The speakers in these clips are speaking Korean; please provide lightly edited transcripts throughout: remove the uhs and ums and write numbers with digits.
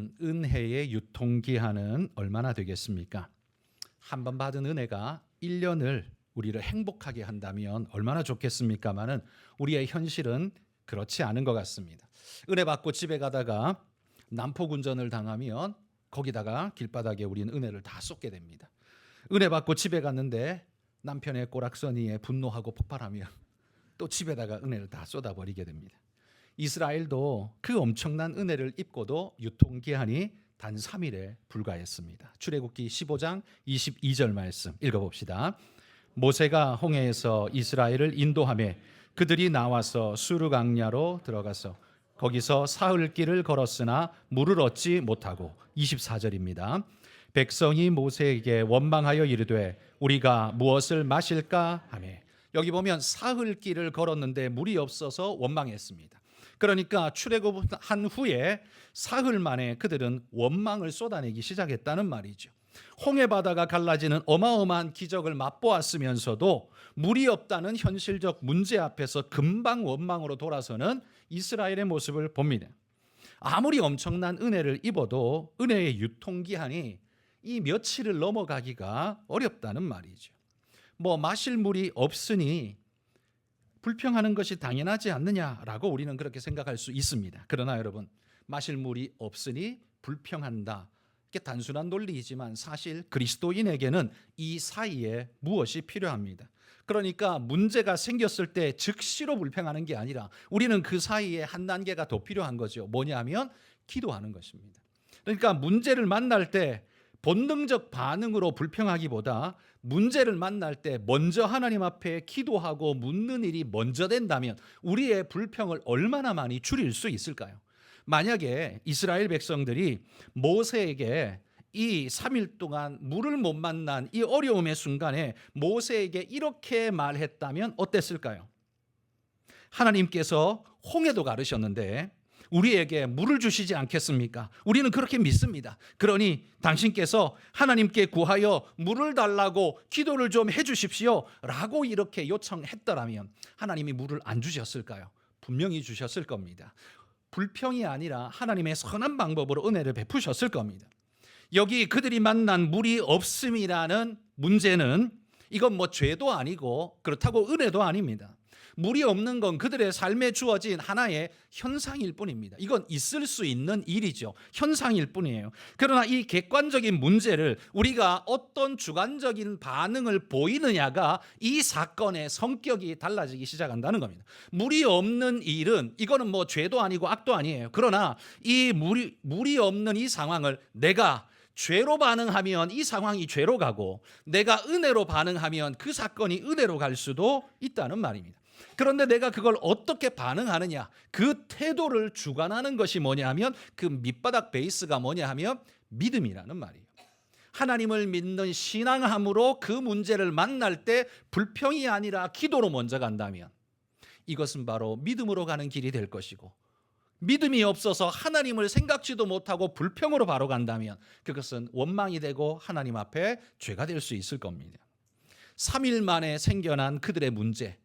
여러분, 은혜의 유통기한은 얼마나 되겠습니까? 한 번 받은 은혜가 1년을 우리를 행복하게 한다면 얼마나 좋겠습니까마는 우리의 현실은 그렇지 않은 것 같습니다. 은혜 받고 집에 가다가 난폭운전을 당하면 거기다가 길바닥에 우리는 은혜를 다 쏟게 됩니다. 은혜 받고 집에 갔는데 남편의 꼬락서니에 분노하고 폭발하며 또 집에다가 은혜를 다 쏟아버리게 됩니다. 이스라엘도 그 엄청난 은혜를 입고도 유통기한이 단 3일에 불과했습니다. 출애굽기 15장 22절 말씀 읽어봅시다. 모세가 홍해에서 이스라엘을 인도하매 그들이 나와서 수르 강야로 들어가서 거기서 사흘 길을 걸었으나 물을 얻지 못하고 24절입니다. 백성이 모세에게 원망하여 이르되 우리가 무엇을 마실까 하며, 여기 보면 사흘 길을 걸었는데 물이 없어서 원망했습니다. 그러니까 출애굽한 후에 사흘 만에 그들은 원망을 쏟아내기 시작했다는 말이죠. 홍해 바다가 갈라지는 어마어마한 기적을 맛보았으면서도 물이 없다는 현실적 문제 앞에서 금방 원망으로 돌아서는 이스라엘의 모습을 봅니다. 아무리 엄청난 은혜를 입어도 은혜의 유통기한이 이 며칠을 넘어가기가 어렵다는 말이죠. 마실 물이 없으니 불평하는 것이 당연하지 않느냐라고 우리는 그렇게 생각할 수 있습니다. 그러나 여러분, 마실 물이 없으니 불평한다, 이게 단순한 논리이지만 사실 그리스도인에게는 이 사이에 무엇이 필요합니다. 그러니까 문제가 생겼을 때 즉시로 불평하는 게 아니라 우리는 그 사이에 한 단계가 더 필요한 거죠. 뭐냐면 기도하는 것입니다. 그러니까 문제를 만날 때 본능적 반응으로 불평하기보다 문제를 만날 때 먼저 하나님 앞에 기도하고 묻는 일이 먼저 된다면 우리의 불평을 얼마나 많이 줄일 수 있을까요? 만약에 이스라엘 백성들이 모세에게 이 3일 동안 물을 못 만난 이 어려움의 순간에 모세에게 이렇게 말했다면 어땠을까요? 하나님께서 홍해도 가르셨는데 우리에게 물을 주시지 않겠습니까? 우리는 그렇게 믿습니다. 그러니 당신께서 하나님께 구하여 물을 달라고 기도를 좀 해주십시오 라고 이렇게 요청했더라면 하나님이 물을 안 주셨을까요? 분명히 주셨을 겁니다. 불평이 아니라 하나님의 선한 방법으로 은혜를 베푸셨을 겁니다. 여기 그들이 만난 물이 없음이라는 문제는 이건 죄도 아니고 그렇다고 은혜도 아닙니다. 물이 없는 건 그들의 삶에 주어진 하나의 현상일 뿐입니다. 이건 있을 수 있는 일이죠. 현상일 뿐이에요. 그러나 이 객관적인 문제를 우리가 어떤 주관적인 반응을 보이느냐가 이 사건의 성격이 달라지기 시작한다는 겁니다. 물이 없는 일은 이거는 죄도 아니고 악도 아니에요. 그러나 이 물이 없는 이 상황을 내가 죄로 반응하면 이 상황이 죄로 가고 내가 은혜로 반응하면 그 사건이 은혜로 갈 수도 있다는 말입니다. 그런데 내가 그걸 어떻게 반응하느냐, 그 태도를 주관하는 것이 뭐냐 하면 그 밑바닥 베이스가 뭐냐 하면 믿음이라는 말이에요. 하나님을 믿는 신앙함으로 그 문제를 만날 때 불평이 아니라 기도로 먼저 간다면 이것은 바로 믿음으로 가는 길이 될 것이고, 믿음이 없어서 하나님을 생각지도 못하고 불평으로 바로 간다면 그것은 원망이 되고 하나님 앞에 죄가 될 수 있을 겁니다. 3일 만에 생겨난 그들의 문제,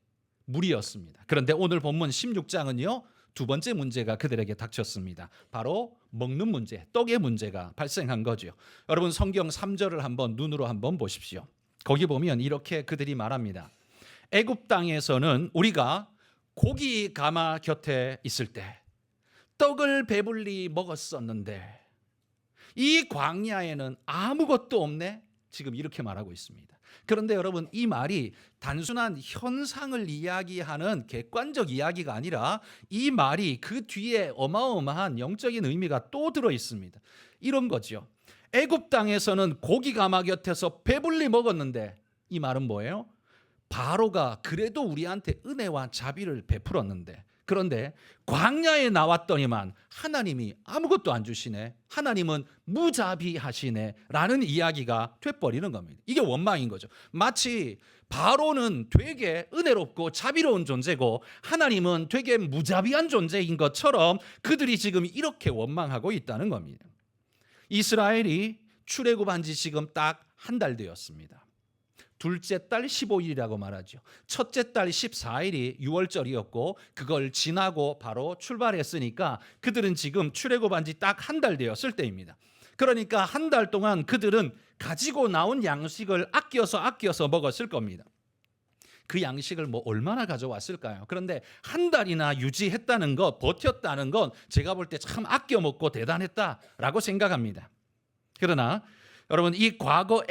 물이었습니다. 그런데 오늘 본문 16장은요, 두 번째 문제가 그들에게 닥쳤습니다. 바로 먹는 문제, 떡의 문제가 발생한 거죠. 여러분, 성경 3절을 한번 눈으로 한번 보십시오. 거기 보면 이렇게 그들이 말합니다. 애굽 땅에서는 우리가 고기 가마 곁에 있을 때 떡을 배불리 먹었었는데 이 광야에는 아무것도 없네? 지금 이렇게 말하고 있습니다. 그런데 여러분, 이 말이 단순한 현상을 이야기하는 객관적 이야기가 아니라 이 말이 그 뒤에 어마어마한 영적인 의미가 또 들어 있습니다. 이런 거죠. 애굽 땅에서는 고기 가마 곁에서 배불리 먹었는데 이 말은 뭐예요? 바로가 그래도 우리한테 은혜와 자비를 베풀었는데, 그런데 광야에 나왔더니만 하나님이 아무것도 안 주시네, 하나님은 무자비하시네 라는 이야기가 돼버리는 겁니다. 이게 원망인 거죠. 마치 바로는 되게 은혜롭고 자비로운 존재고 하나님은 되게 무자비한 존재인 것처럼 그들이 지금 이렇게 원망하고 있다는 겁니다. 이스라엘이 출애굽한 지 지금 딱 한 달 되었습니다. 둘째 달 15일이라고 말하죠. 첫째 달 14일이 6월절이었고 그걸 지나고 바로 출발했으니까 그들은 지금 출애굽한 지 딱 한 달 되었을 때입니다. 그러니까 한 달 동안 그들은 가지고 나온 양식을 아껴서 먹었을 겁니다. 그 양식을 뭐 얼마나 가져왔을까요? 그런데 한 달이나 유지했다는 것, 버텼다는 건 제가 볼 때 참 아껴 먹고 대단했다라고 생각합니다. 그러나 여러분, 이 과거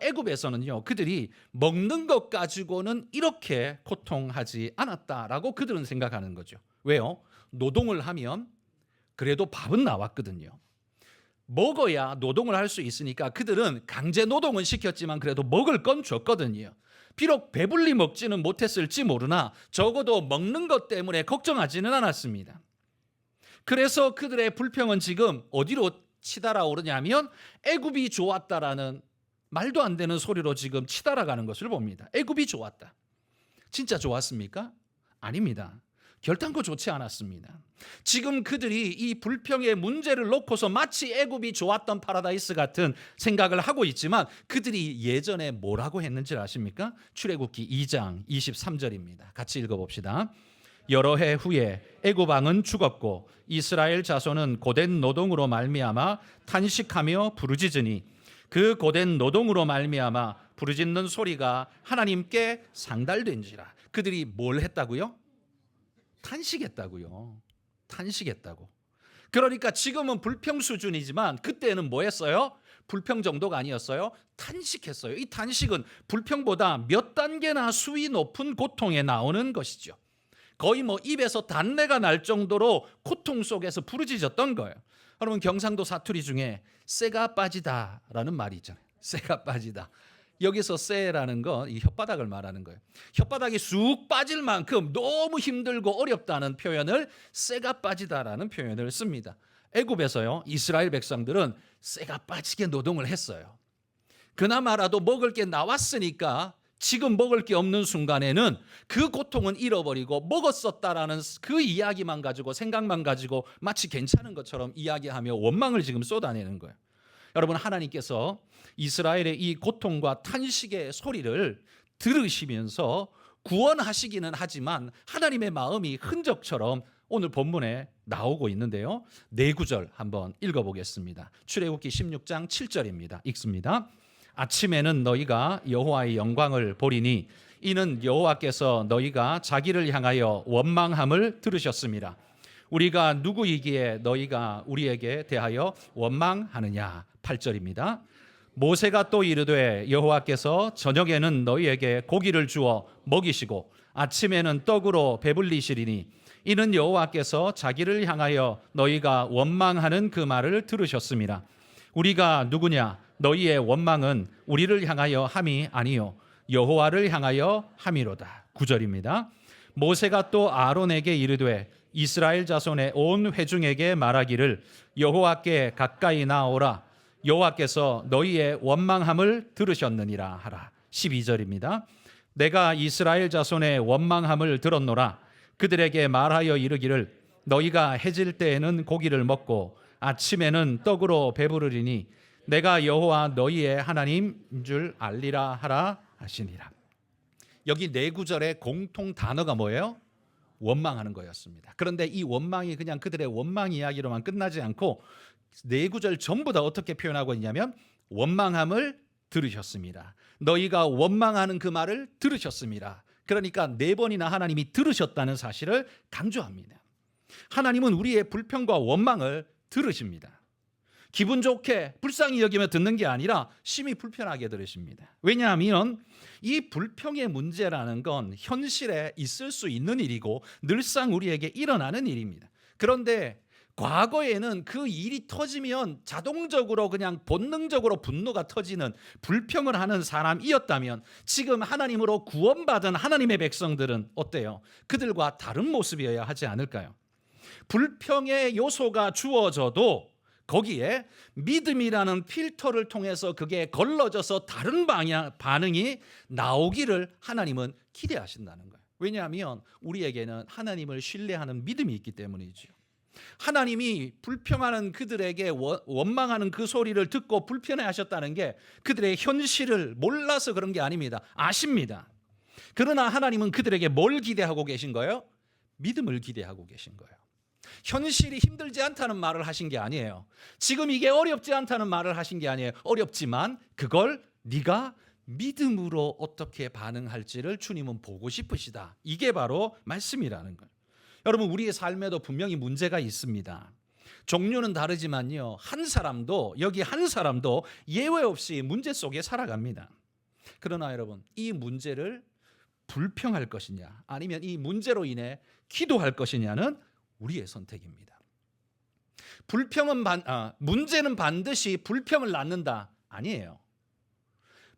애굽에서는요, 그들이 먹는 것 가지고는 이렇게 고통하지 않았다라고 그들은 생각하는 거죠. 왜요? 노동을 하면 그래도 밥은 나왔거든요. 먹어야 노동을 할 수 있으니까 그들은 강제 노동은 시켰지만 그래도 먹을 건 줬거든요. 비록 배불리 먹지는 못했을지 모르나 적어도 먹는 것 때문에 걱정하지는 않았습니다. 그래서 그들의 불평은 지금 어디로 치달아 오르냐면 애굽이 좋았다라는 말도 안 되는 소리로 지금 치달아가는 것을 봅니다. 애굽이 좋았다. 진짜 좋았습니까? 아닙니다. 결단코 좋지 않았습니다. 지금 그들이 이 불평의 문제를 놓고서 마치 애굽이 좋았던 파라다이스 같은 생각을 하고 있지만 그들이 예전에 뭐라고 했는지 아십니까? 출애굽기 2장 23절입니다. 같이 읽어봅시다. 여러 해 후에 애굽 왕은 죽었고 이스라엘 자손은 고된 노동으로 말미암아 탄식하며 부르짖으니 그 고된 노동으로 말미암아 부르짖는 소리가 하나님께 상달된지라. 그들이 뭘 했다고요? 탄식했다고요. 탄식했다고. 그러니까 지금은 불평 수준이지만 그때는 뭐 했어요? 불평 정도가 아니었어요. 탄식했어요. 이 탄식은 불평보다 몇 단계나 수위 높은 고통에 나오는 것이죠. 거의 뭐 입에서 단내가 날 정도로 고통 속에서 부르짖었던 거예요. 여러분, 경상도 사투리 중에 쇠가 빠지다라는 말이 있잖아요. 쇠가 빠지다. 여기서 쇠라는 건 이 혓바닥을 말하는 거예요. 혓바닥이 쑥 빠질 만큼 너무 힘들고 어렵다는 표현을 쇠가 빠지다라는 표현을 씁니다. 애굽에서요, 이스라엘 백성들은 쇠가 빠지게 노동을 했어요. 그나마라도 먹을 게 나왔으니까 지금 먹을 게 없는 순간에는 그 고통은 잃어버리고 먹었었다라는 그 이야기만 가지고, 생각만 가지고 마치 괜찮은 것처럼 이야기하며 원망을 지금 쏟아내는 거예요. 여러분, 하나님께서 이스라엘의 이 고통과 탄식의 소리를 들으시면서 구원하시기는 하지만 하나님의 마음이 흔적처럼 오늘 본문에 나오고 있는데요. 네 구절 한번 읽어보겠습니다. 출애굽기 16장 7절입니다. 읽습니다. 아침에는 너희가 여호와의 영광을 보리니 이는 여호와께서 너희가 자기를 향하여 원망함을 들으셨습니다. 우리가 누구이기에 너희가 우리에게 대하여 원망하느냐. 8절입니다. 모세가 또 이르되 여호와께서 저녁에는 너희에게 고기를 주어 먹이시고 아침에는 떡으로 배불리시리니 이는 여호와께서 자기를 향하여 너희가 원망하는 그 말을 들으셨습니다. 우리가 누구냐? 너희의 원망은 우리를 향하여 함이 아니요 여호와를 향하여 함이로다. 9절입니다. 모세가 또 아론에게 이르되 이스라엘 자손의 온 회중에게 말하기를 여호와께 가까이 나오라. 여호와께서 너희의 원망함을 들으셨느니라 하라. 12절입니다. 내가 이스라엘 자손의 원망함을 들었노라. 그들에게 말하여 이르기를 너희가 해질 때에는 고기를 먹고 아침에는 떡으로 배부르리니 내가 여호와 너희의 하나님인 줄 알리라 하라 하시니라. 여기 네 구절의 공통 단어가 뭐예요? 원망하는 거였습니다. 그런데 이 원망이 그냥 그들의 원망 이야기로만 끝나지 않고 네 구절 전부 다 어떻게 표현하고 있냐면 원망함을 들으셨습니다. 너희가 원망하는 그 말을 들으셨습니다. 그러니까 네 번이나 하나님이 들으셨다는 사실을 강조합니다. 하나님은 우리의 불평과 원망을 들으십니다. 기분 좋게 불쌍히 여기며 듣는 게 아니라 심히 불편하게 들으십니다. 왜냐하면 이 불평의 문제라는 건 현실에 있을 수 있는 일이고 늘상 우리에게 일어나는 일입니다. 그런데 과거에는 그 일이 터지면 자동적으로 그냥 본능적으로 분노가 터지는 불평을 하는 사람이었다면 지금 하나님으로 구원받은 하나님의 백성들은 어때요? 그들과 다른 모습이어야 하지 않을까요? 불평의 요소가 주어져도 거기에 믿음이라는 필터를 통해서 그게 걸러져서 다른 반응이 나오기를 하나님은 기대하신다는 거예요. 왜냐하면 우리에게는 하나님을 신뢰하는 믿음이 있기 때문이죠. 하나님이 불평하는 그들에게 원망하는 그 소리를 듣고 불편해하셨다는 게 그들의 현실을 몰라서 그런 게 아닙니다. 아십니다. 그러나 하나님은 그들에게 뭘 기대하고 계신 거예요? 믿음을 기대하고 계신 거예요. 현실이 힘들지 않다는 말을 하신 게 아니에요. 지금 이게 어렵지 않다는 말을 하신 게 아니에요. 어렵지만 그걸 네가 믿음으로 어떻게 반응할지를 주님은 보고 싶으시다. 이게 바로 말씀이라는 거예요. 여러분, 우리의 삶에도 분명히 문제가 있습니다. 종류는 다르지만요, 여기 한 사람도 예외 없이 문제 속에 살아갑니다. 그러나 여러분, 이 문제를 불평할 것이냐 아니면 이 문제로 인해 기도할 것이냐는 우리의 선택입니다. 문제는 반드시 불평을 낳는다 아니에요.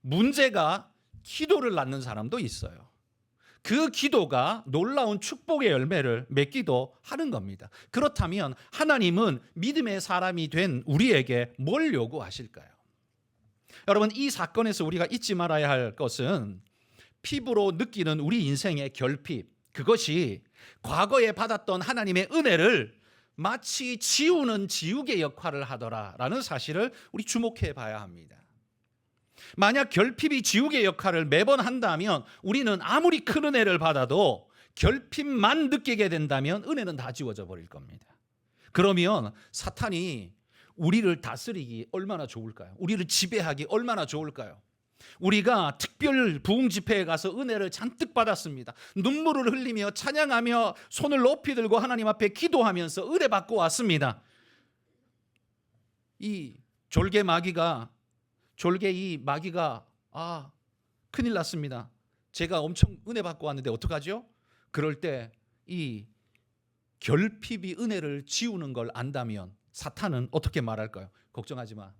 문제가 기도를 낳는 사람도 있어요. 그 기도가 놀라운 축복의 열매를 맺기도 하는 겁니다. 그렇다면 하나님은 믿음의 사람이 된 우리에게 뭘 요구하실까요? 여러분, 이 사건에서 우리가 잊지 말아야 할 것은 피부로 느끼는 우리 인생의 결핍, 그것이 과거에 받았던 하나님의 은혜를 마치 지우는 지우개 역할을 하더라라는 사실을 우리 주목해 봐야 합니다. 만약 결핍이 지우개 역할을 매번 한다면 우리는 아무리 큰 은혜를 받아도 결핍만 느끼게 된다면 은혜는 다 지워져 버릴 겁니다. 그러면 사탄이 우리를 다스리기 얼마나 좋을까요? 우리를 지배하기 얼마나 좋을까요? 우리가 특별 부흥 집회에 가서 은혜를 잔뜩 받았습니다. 눈물을 흘리며 찬양하며 손을 높이 들고 하나님 앞에 기도하면서 은혜 받고 왔습니다. 이 마귀가 큰일 났습니다. 제가 엄청 은혜 받고 왔는데 어떡하죠? 그럴 때 이 결핍이 은혜를 지우는 걸 안다면 사탄은 어떻게 말할까요? 걱정하지 마.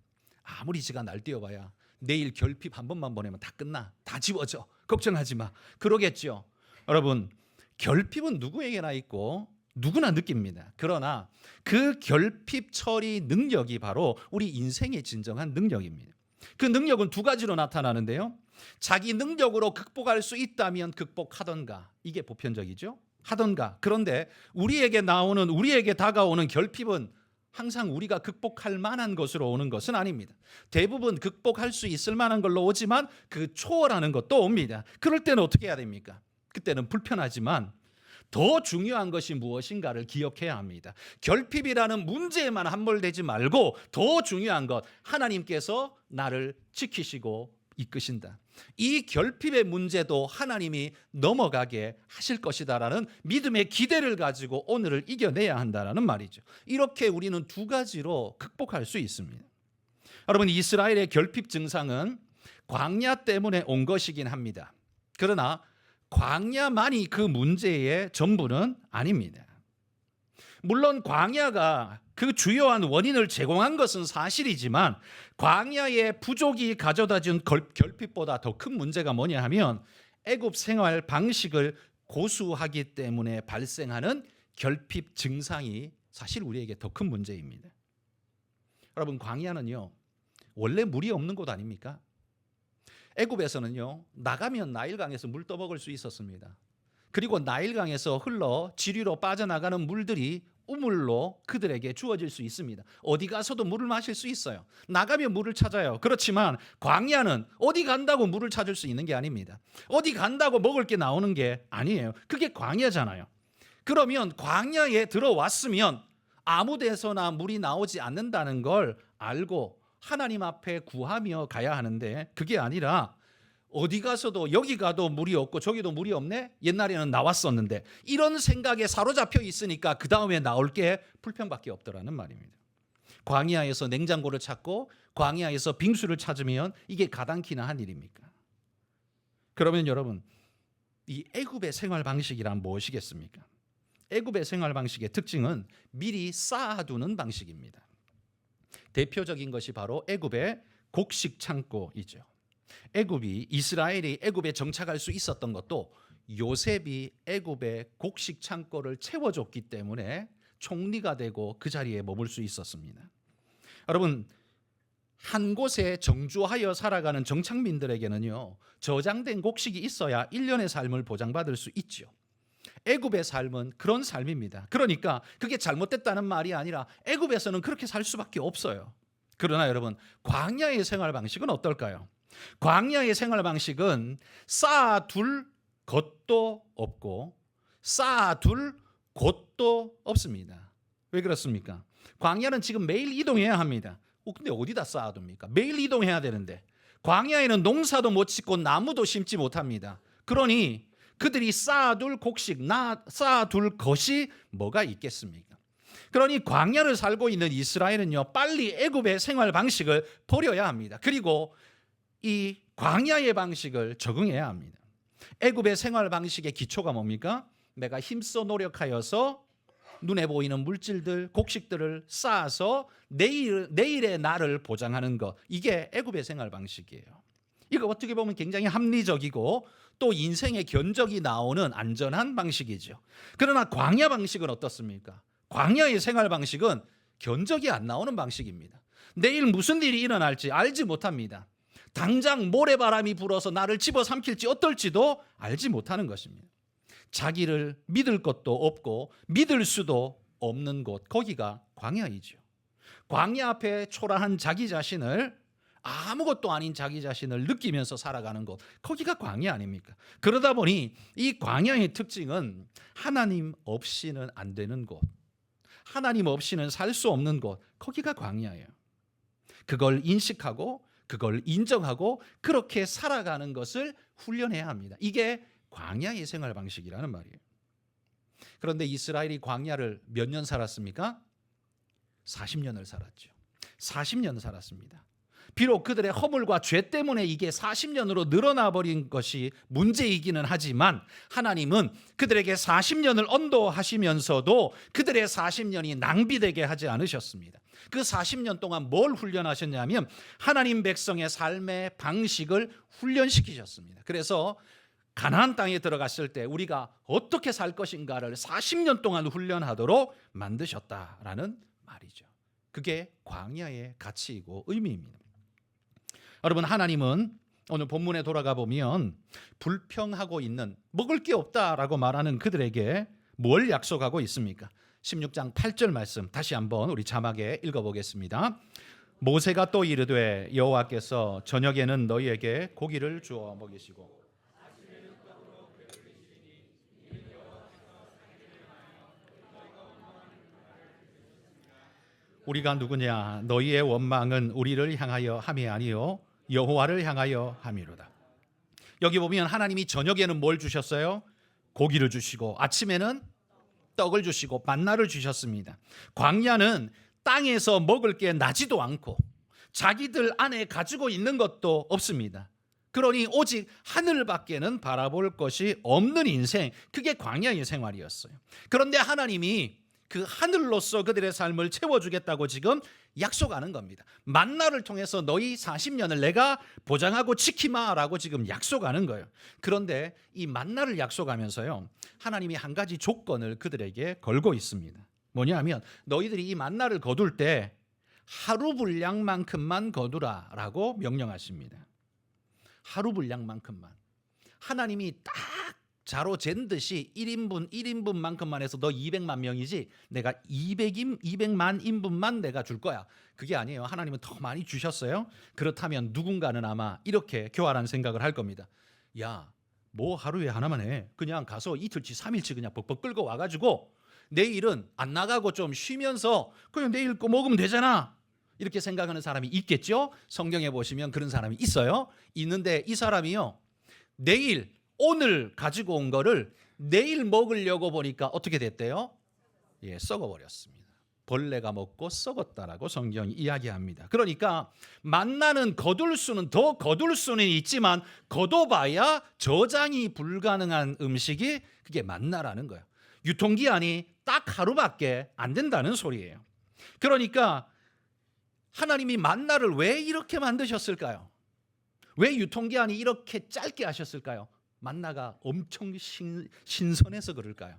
아무리 지가 날뛰어봐야 내일 결핍 한 번만 보내면 다 끝나. 다 지워져. 걱정하지 마. 그러겠죠. 여러분, 결핍은 누구에게나 있고 누구나 느낍니다. 그러나 그 결핍 처리 능력이 바로 우리 인생의 진정한 능력입니다. 그 능력은 두 가지로 나타나는데요. 자기 능력으로 극복할 수 있다면 극복하던가. 이게 보편적이죠. 하던가. 그런데 우리에게 다가오는 결핍은 항상 우리가 극복할 만한 것으로 오는 것은 아닙니다. 대부분 극복할 수 있을 만한 걸로 오지만 그 초월하는 것도 옵니다. 그럴 때는 어떻게 해야 됩니까? 그때는 불편하지만 더 중요한 것이 무엇인가를 기억해야 합니다. 결핍이라는 문제에만 함몰되지 말고 더 중요한 것, 하나님께서 나를 지키시고 이끄신다. 이 결핍의 문제도 하나님이 넘어가게 하실 것이다라는 믿음의 기대를 가지고 오늘을 이겨내야 한다는 말이죠. 이렇게 우리는 두 가지로 극복할 수 있습니다. 여러분, 이스라엘의 결핍 증상은 광야 때문에 온 것이긴 합니다. 그러나 광야만이 그 문제의 전부는 아닙니다. 물론 광야가 그 주요한 원인을 제공한 것은 사실이지만 광야의 부족이 가져다준 결핍보다 더 큰 문제가 뭐냐 하면 애굽 생활 방식을 고수하기 때문에 발생하는 결핍 증상이 사실 우리에게 더 큰 문제입니다. 여러분, 광야는요 원래 물이 없는 곳 아닙니까? 애굽에서는요 나가면 나일강에서 물 떠먹을 수 있었습니다. 그리고 나일강에서 흘러 지류로 빠져나가는 물들이 우물로 그들에게 주어질 수 있습니다. 어디 가서도 물을 마실 수 있어요. 나가면 물을 찾아요. 그렇지만 광야는 어디 간다고 물을 찾을 수 있는 게 아닙니다. 어디 간다고 먹을 게 나오는 게 아니에요. 그게 광야잖아요. 그러면 광야에 들어왔으면 아무 데서나 물이 나오지 않는다는 걸 알고 하나님 앞에 구하며 가야 하는데 그게 아니라 어디 가서도 여기 가도 물이 없고 저기도 물이 없네? 옛날에는 나왔었는데 이런 생각에 사로잡혀 있으니까 그 다음에 나올 게 불평밖에 없더라는 말입니다. 광야에서 냉장고를 찾고 광야에서 빙수를 찾으면 이게 가당키나 한 일입니까? 그러면 여러분, 이 애굽의 생활 방식이란 무엇이겠습니까? 애굽의 생활 방식의 특징은 미리 쌓아두는 방식입니다. 대표적인 것이 바로 애굽의 곡식 창고이죠. 이스라엘이 애굽에 정착할 수 있었던 것도 요셉이 애굽의 곡식 창고를 채워줬기 때문에 총리가 되고 그 자리에 머물 수 있었습니다. 여러분, 한 곳에 정주하여 살아가는 정착민들에게는요 저장된 곡식이 있어야 1년의 삶을 보장받을 수 있죠. 애굽의 삶은 그런 삶입니다. 그러니까 그게 잘못됐다는 말이 아니라 애굽에서는 그렇게 살 수밖에 없어요. 그러나 여러분, 광야의 생활 방식은 어떨까요? 광야의 생활 방식은 쌓아둘 것도 없고 쌓아둘 곳도 없습니다. 왜 그렇습니까? 광야는 지금 매일 이동해야 합니다. 근데 어디다 쌓아둡니까? 매일 이동해야 되는데 광야에는 농사도 못 짓고 나무도 심지 못합니다. 그러니 그들이 쌓아둘 곡식, 쌓아둘 것이 뭐가 있겠습니까? 그러니 광야를 살고 있는 이스라엘은요, 빨리 애굽의 생활 방식을 버려야 합니다. 그리고 이 광야의 방식을 적응해야 합니다. 애굽의 생활 방식의 기초가 뭡니까? 내가 힘써 노력하여서 눈에 보이는 물질들, 곡식들을 쌓아서 내일의 나를 보장하는 것, 이게 애굽의 생활 방식이에요. 이거 어떻게 보면 굉장히 합리적이고 또 인생의 견적이 나오는 안전한 방식이죠. 그러나 광야 방식은 어떻습니까? 광야의 생활 방식은 견적이 안 나오는 방식입니다. 내일 무슨 일이 일어날지 알지 못합니다. 당장 모래바람이 불어서 나를 집어삼킬지 어떨지도 알지 못하는 것입니다. 자기를 믿을 것도 없고 믿을 수도 없는 곳, 거기가 광야이죠. 광야 앞에 초라한 자기 자신을, 아무것도 아닌 자기 자신을 느끼면서 살아가는 곳, 거기가 광야 아닙니까? 그러다 보니 이 광야의 특징은 하나님 없이는 안 되는 곳, 하나님 없이는 살 수 없는 곳, 거기가 광야예요. 그걸 인식하고 그걸 인정하고 그렇게 살아가는 것을 훈련해야 합니다. 이게 광야의 생활 방식이라는 말이에요. 그런데 이스라엘이 광야를 몇 년 살았습니까? 40년을 살았죠. 40년 살았습니다. 비록 그들의 허물과 죄 때문에 이게 40년으로 늘어나 버린 것이 문제이기는 하지만 하나님은 그들에게 40년을 언도하시면서도 그들의 40년이 낭비되게 하지 않으셨습니다. 그 40년 동안 뭘 훈련하셨냐면 하나님 백성의 삶의 방식을 훈련시키셨습니다. 그래서 가나안 땅에 들어갔을 때 우리가 어떻게 살 것인가를 40년 동안 훈련하도록 만드셨다라는 말이죠. 그게 광야의 가치이고 의미입니다. 여러분, 하나님은 오늘 본문에 돌아가 보면 불평하고 있는, 먹을 게 없다라고 말하는 그들에게 뭘 약속하고 있습니까? 16장 8절 말씀 다시 한번 우리 자막에 읽어보겠습니다. 모세가 또 이르되 여호와께서 저녁에는 너희에게 고기를 주어 먹이시고 우리가 누구냐? 너희의 원망은 우리를 향하여 함이 아니요 여호와를 향하여 함이로다. 여기 보면 하나님이 저녁에는 뭘 주셨어요? 고기를 주시고 아침에는 떡을 주시고 만나를 주셨습니다. 광야는 땅에서 먹을 게 나지도 않고 자기들 안에 가지고 있는 것도 없습니다. 그러니 오직 하늘밖에는 바라볼 것이 없는 인생, 그게 광야의 생활이었어요. 그런데 하나님이 그 하늘로서 그들의 삶을 채워주겠다고 지금 약속하는 겁니다. 만나를 통해서 너희 40년을 내가 보장하고 지키마라고 지금 약속하는 거예요. 그런데 이 만나를 약속하면서요, 하나님이 한 가지 조건을 그들에게 걸고 있습니다. 뭐냐면 너희들이 이 만나를 거둘 때 하루 분량만큼만 거두라라고 명령하십니다. 하루 분량만큼만. 하나님이 딱 자로 잰 듯이 1인분만큼만 해서 너 200만 명이지 내가 200만 인분만 내가 줄 거야. 그게 아니에요. 하나님은 더 많이 주셨어요. 그렇다면 누군가는 아마 이렇게 교활한 생각을 할 겁니다. 야, 뭐 하루에 하나만 해. 그냥 가서 이틀치 3일치 그냥 벅벅 끌고 와가지고 내일은 안 나가고 좀 쉬면서 그냥 내일 거 먹으면 되잖아. 이렇게 생각하는 사람이 있겠죠. 성경에 보시면 그런 사람이 있어요. 있는데 이 사람이요, 오늘 가지고 온 거를 내일 먹으려고 보니까 어떻게 됐대요? 썩어버렸습니다. 벌레가 먹고 썩었다라고 성경이 이야기합니다. 그러니까 만나는 더 거둘 수는 있지만 거둬봐야 저장이 불가능한 음식이 그게 만나라는 거예요. 유통기한이 딱 하루밖에 안 된다는 소리예요. 그러니까 하나님이 만나를 왜 이렇게 만드셨을까요? 왜 유통기한이 이렇게 짧게 하셨을까요? 만나가 엄청 신선해서 그럴까요?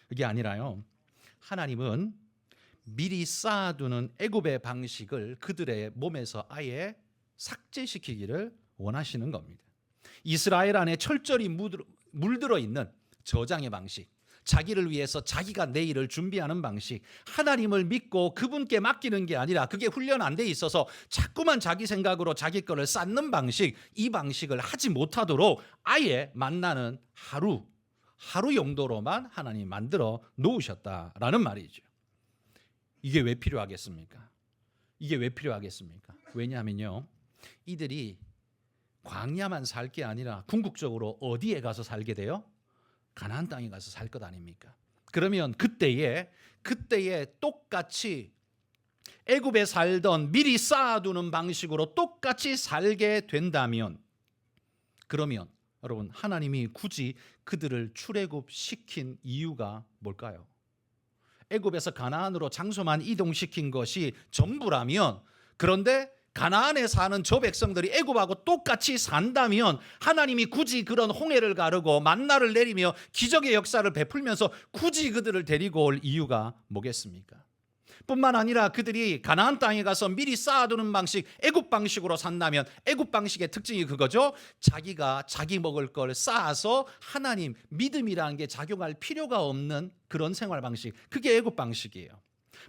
그게 아니라요, 하나님은 미리 쌓아두는 애굽의 방식을 그들의 몸에서 아예 삭제시키기를 원하시는 겁니다. 이스라엘 안에 철저히 물들어 있는 저장의 방식, 자기를 위해서 자기가 내일을 준비하는 방식, 하나님을 믿고 그분께 맡기는 게 아니라 그게 훈련 안 돼 있어서 자꾸만 자기 생각으로 자기 거를 쌓는 방식, 이 방식을 하지 못하도록 아예 만나는 하루 용도로만 하나님 만들어 놓으셨다라는 말이죠. 이게 왜 필요하겠습니까? 왜냐하면요, 이들이 광야만 살 게 아니라 궁극적으로 어디에 가서 살게 돼요? 가나안 땅에 가서 살 것 아닙니까? 그러면 그때에 똑같이 애굽에 살던 미리 쌓아두는 방식으로 똑같이 살게 된다면, 그러면 여러분, 하나님이 굳이 그들을 출애굽시킨 이유가 뭘까요? 애굽에서 가나안으로 장소만 이동시킨 것이 전부라면, 그런데 가나안에 사는 저 백성들이 애굽하고 똑같이 산다면 하나님이 굳이 그런 홍해를 가르고 만나를 내리며 기적의 역사를 베풀면서 굳이 그들을 데리고 올 이유가 뭐겠습니까? 뿐만 아니라 그들이 가나안 땅에 가서 미리 쌓아두는 방식, 애굽 방식으로 산다면 애굽 방식의 특징이 그거죠. 자기가 자기 먹을 걸 쌓아서 하나님 믿음이라는 게 작용할 필요가 없는 그런 생활 방식, 그게 애굽 방식이에요.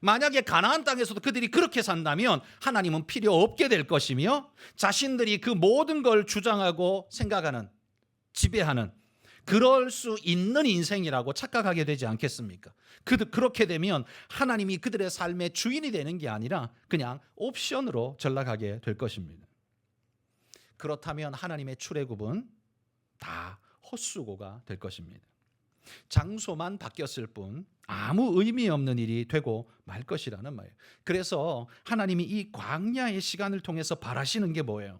만약에 가나안 땅에서도 그들이 그렇게 산다면 하나님은 필요 없게 될 것이며, 자신들이 그 모든 걸 주장하고 생각하는, 지배하는, 그럴 수 있는 인생이라고 착각하게 되지 않겠습니까? 그렇게 되면 하나님이 그들의 삶의 주인이 되는 게 아니라 그냥 옵션으로 전락하게 될 것입니다. 그렇다면 하나님의 출애굽은 다 헛수고가 될 것입니다. 장소만 바뀌었을 뿐 아무 의미 없는 일이 되고 말 것이라는 말이에요. 그래서 하나님이 이 광야의 시간을 통해서 바라시는 게 뭐예요?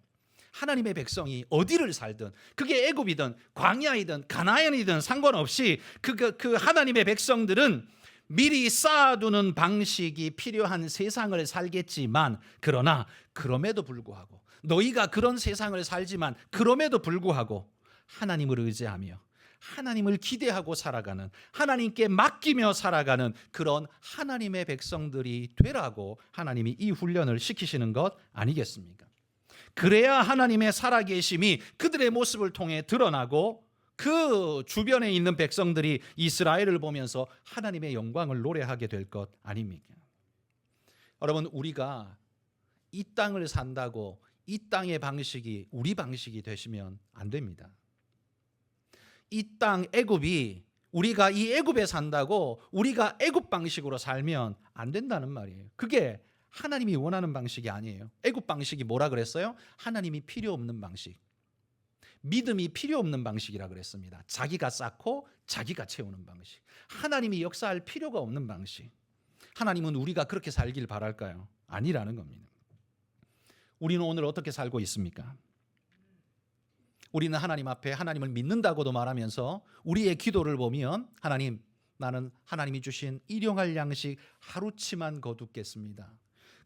하나님의 백성이 어디를 살든, 그게 애굽이든 광야이든 가나안이든 상관없이 그 하나님의 백성들은 미리 쌓아두는 방식이 필요한 세상을 살겠지만, 그러나 그럼에도 불구하고, 너희가 그런 세상을 살지만 그럼에도 불구하고 하나님을 의지하며 하나님을 기대하고 살아가는, 하나님께 맡기며 살아가는 그런 하나님의 백성들이 되라고 하나님이 이 훈련을 시키시는 것 아니겠습니까? 그래야 하나님의 살아계심이 그들의 모습을 통해 드러나고 그 주변에 있는 백성들이 이스라엘을 보면서 하나님의 영광을 노래하게 될 것 아닙니까? 여러분, 우리가 이 땅을 산다고 이 땅의 방식이 우리 방식이 되시면 안 됩니다. 이 땅 애굽이, 우리가 이 애굽에 산다고 우리가 애굽 방식으로 살면 안 된다는 말이에요. 그게 하나님이 원하는 방식이 아니에요. 애굽 방식이 뭐라 그랬어요? 하나님이 필요 없는 방식, 믿음이 필요 없는 방식이라 그랬습니다. 자기가 쌓고 자기가 채우는 방식, 하나님이 역사할 필요가 없는 방식. 하나님은 우리가 그렇게 살길 바랄까요? 아니라는 겁니다. 우리는 오늘 어떻게 살고 있습니까? 우리는 하나님 앞에 하나님을 믿는다고도 말하면서 우리의 기도를 보면, 하나님, 나는 하나님이 주신 일용할 양식 하루치만 거두겠습니다.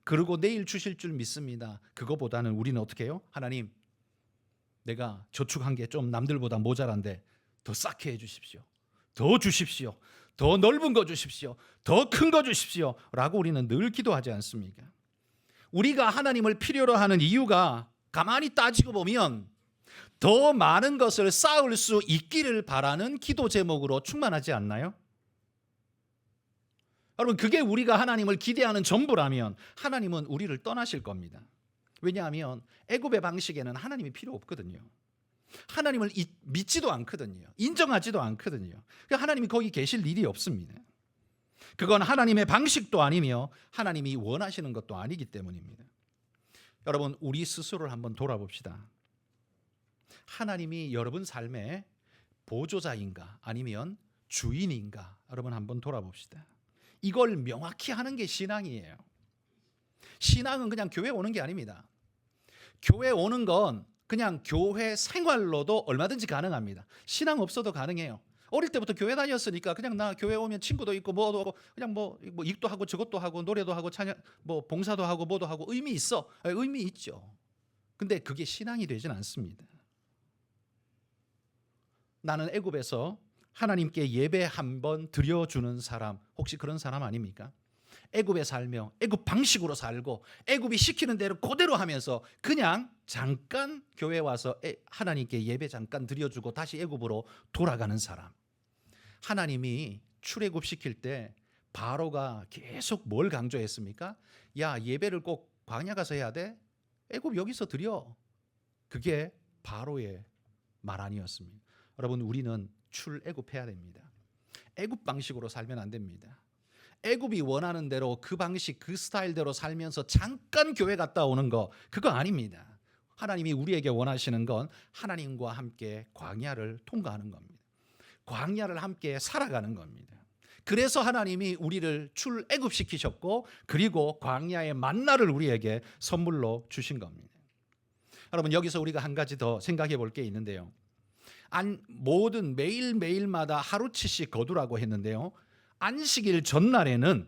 그리고 내일 주실 줄 믿습니다. 그거보다는 우리는 어떻게 해요? 하나님, 내가 저축한 게 좀 남들보다 모자란데 더 쌓게 해주십시오. 더 주십시오. 더 넓은 거 주십시오. 더 큰 거 주십시오. 라고 우리는 늘 기도하지 않습니까? 우리가 하나님을 필요로 하는 이유가 가만히 따지고 보면 더 많은 것을 쌓을 수 있기를 바라는 기도 제목으로 충만하지 않나요? 여러분, 그게 우리가 하나님을 기대하는 전부라면 하나님은 우리를 떠나실 겁니다. 왜냐하면 애굽의 방식에는 하나님이 필요 없거든요. 하나님을 믿지도 않거든요. 인정하지도 않거든요. 하나님이 거기 계실 일이 없습니다. 그건 하나님의 방식도 아니며 하나님이 원하시는 것도 아니기 때문입니다. 여러분, 우리 스스로를 한번 돌아봅시다. 하나님이 여러분 삶의 보조자인가 아니면 주인인가, 여러분 한번 돌아봅시다. 이걸 명확히 하는 게 신앙이에요. 신앙은 그냥 교회 오는 게 아닙니다. 교회 오는 건 그냥 교회 생활로도 얼마든지 가능합니다. 신앙 없어도 가능해요. 어릴 때부터 교회 다녔으니까 그냥 나 교회 오면 친구도 있고 뭐도 하고 그냥 뭐 일도 하고 저것도 하고 노래도 하고 찬양 뭐 봉사도 하고 뭐도 하고 의미 있어. 의미 있죠. 근데 그게 신앙이 되진 않습니다. 나는 애굽에서 하나님께 예배 한번 드려주는 사람, 혹시 그런 사람 아닙니까? 애굽에 살며 애굽 방식으로 살고 애굽이 시키는 대로 그대로 하면서 그냥 잠깐 교회 와서 하나님께 예배 잠깐 드려주고 다시 애굽으로 돌아가는 사람. 하나님이 출애굽시킬 때 바로가 계속 뭘 강조했습니까? 야, 예배를 꼭 광야 가서 해야 돼? 애굽 여기서 드려. 그게 바로의 말 아니었습니다. 여러분, 우리는 출애굽해야 됩니다. 애굽 방식으로 살면 안 됩니다. 애굽이 원하는 대로 그 방식, 그 스타일대로 살면서 잠깐 교회 갔다 오는 거, 그거 아닙니다. 하나님이 우리에게 원하시는 건 하나님과 함께 광야를 통과하는 겁니다. 광야를 함께 살아가는 겁니다. 그래서 하나님이 우리를 출애굽시키셨고, 그리고 광야의 만나를 우리에게 선물로 주신 겁니다. 여러분, 여기서 우리가 한 가지 더 생각해 볼 게 있는데요. 모든 매일매일마다 하루치씩 거두라고 했는데요. 안식일 전날에는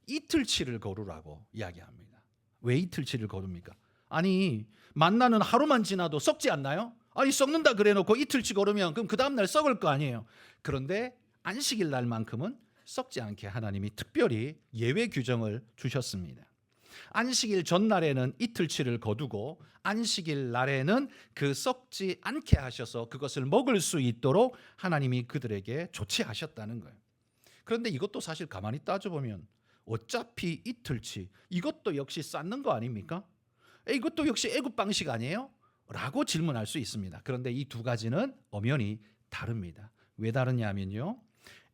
이틀치를 거두라고 이야기합니다. 왜 이틀치를 거둡니까? 아니, 만나는 하루만 지나도 썩지 않나요? 아니, 썩는다 그래 놓고 이틀치 거르면 그럼 그 다음날 썩을 거 아니에요. 그런데 안식일 날만큼은 썩지 않게 하나님이 특별히 예외 규정을 주셨습니다. 안식일 전날에는 이틀치를 거두고 안식일 날에는 그 썩지 않게 하셔서 그것을 먹을 수 있도록 하나님이 그들에게 조치하셨다는 거예요. 그런데 이것도 사실 가만히 따져보면 어차피 이틀치, 이것도 역시 쌓는 거 아닙니까? 이것도 역시 애굽 방식 아니에요? 라고 질문할 수 있습니다. 그런데 이 두 가지는 엄연히 다릅니다. 왜 다르냐면요,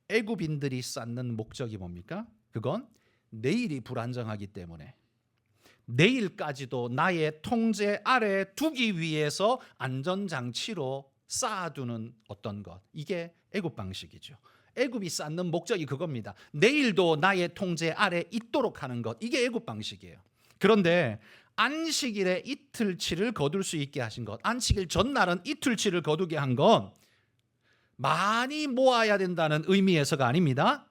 애굽인들이 쌓는 목적이 뭡니까? 그건 내일이 불안정하기 때문에 내일까지도 나의 통제 아래 두기 위해서 안전장치로 쌓아두는 어떤 것, 이게 애굽 방식이죠. 애굽이 쌓는 목적이 그겁니다. 내일도 나의 통제 아래 있도록 하는 것, 이게 애굽 방식이에요. 그런데 안식일에 이틀치를 거둘 수 있게 하신 것, 안식일 전날은 이틀치를 거두게 한 건 많이 모아야 된다는 의미에서가 아닙니다.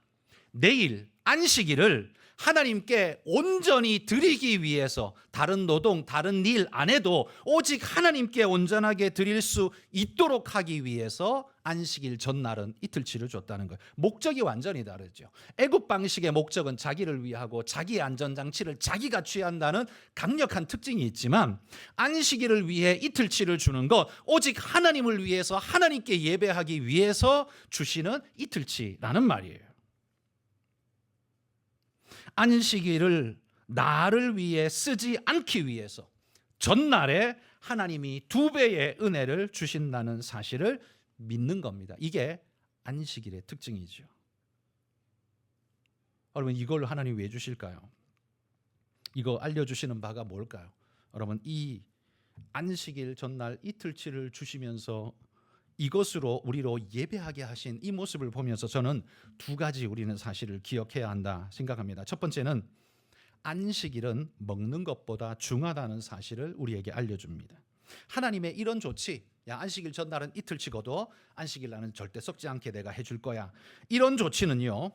내일 안식일을 하나님께 온전히 드리기 위해서 다른 노동, 다른 일 안 해도 오직 하나님께 온전하게 드릴 수 있도록 하기 위해서 안식일 전날은 이틀치를 줬다는 거예요. 목적이 완전히 다르죠. 애굽 방식의 목적은 자기를 위하고 자기의 안전장치를 자기가 취한다는 강력한 특징이 있지만, 안식일을 위해 이틀치를 주는 것, 오직 하나님을 위해서 하나님께 예배하기 위해서 주시는 이틀치라는 말이에요. 안식일을 나를 위해 쓰지 않기 위해서 전날에 하나님이 2배의 은혜를 주신다는 사실을 믿는 겁니다. 이게 안식일의 특징이죠. 여러분, 이걸 하나님 왜 주실까요? 이거 알려주시는 바가 뭘까요? 여러분, 이 안식일 전날 이틀치를 주시면서 이것으로 우리로 예배하게 하신 이 모습을 보면서 저는 두 가지 우리는 사실을 기억해야 한다 생각합니다. 첫 번째는 안식일은 먹는 것보다 중하다는 사실을 우리에게 알려줍니다. 하나님의 이런 조치, 야, 안식일 전날은 이틀치 거둬, 안식일 날은 절대 썩지 않게 내가 해줄 거야, 이런 조치는요,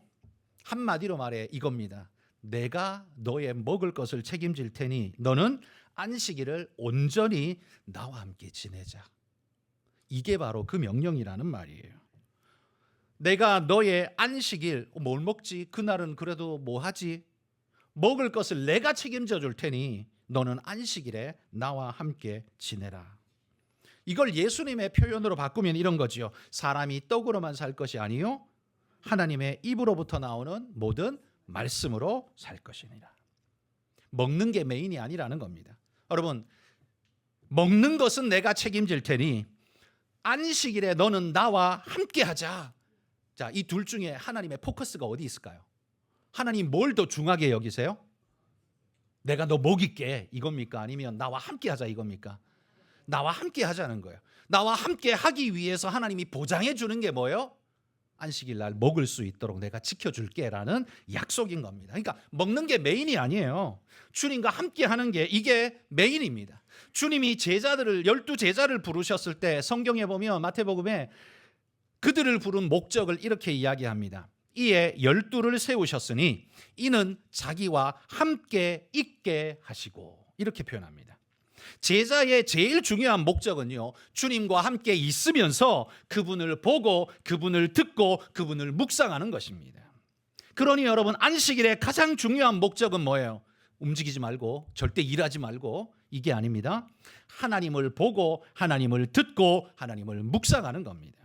한마디로 말해 이겁니다. 내가 너의 먹을 것을 책임질 테니 너는 안식일을 온전히 나와 함께 지내자. 이게 바로 그 명령이라는 말이에요. 내가 너의 안식일, 뭘 먹지? 그날은 그래도 뭐 하지? 먹을 것을 내가 책임져 줄 테니 너는 안식일에 나와 함께 지내라. 이걸 예수님의 표현으로 바꾸면 이런 거지요. 사람이 떡으로만 살 것이 아니요 하나님의 입으로부터 나오는 모든 말씀으로 살 것이니라. 먹는 게 메인이 아니라는 겁니다. 여러분, 먹는 것은 내가 책임질 테니 안식일에 너는 나와 함께 하자. 자, 이 둘 중에 하나님의 포커스가 어디 있을까요? 하나님 뭘 더 중하게 여기세요? 내가 너 먹일게 이겁니까? 아니면 나와 함께 하자 이겁니까? 나와 함께 하자는 거예요. 나와 함께 하기 위해서 하나님이 보장해 주는 게 뭐예요? 안식일 날 먹을 수 있도록 내가 지켜줄게 라는 약속인 겁니다. 그러니까 먹는 게 메인이 아니에요. 주님과 함께 하는 게 이게 메인입니다. 주님이 제자들을 12제자를 부르셨을 때 성경에 보면 마태복음에 그들을 부른 목적을 이렇게 이야기합니다. 이에 12를 세우셨으니 이는 자기와 함께 있게 하시고, 이렇게 표현합니다. 제자의 제일 중요한 목적은요, 주님과 함께 있으면서 그분을 보고 그분을 듣고 그분을 묵상하는 것입니다. 그러니 여러분, 안식일의 가장 중요한 목적은 뭐예요? 움직이지 말고 절대 일하지 말고, 이게 아닙니다. 하나님을 보고 하나님을 듣고 하나님을 묵상하는 겁니다.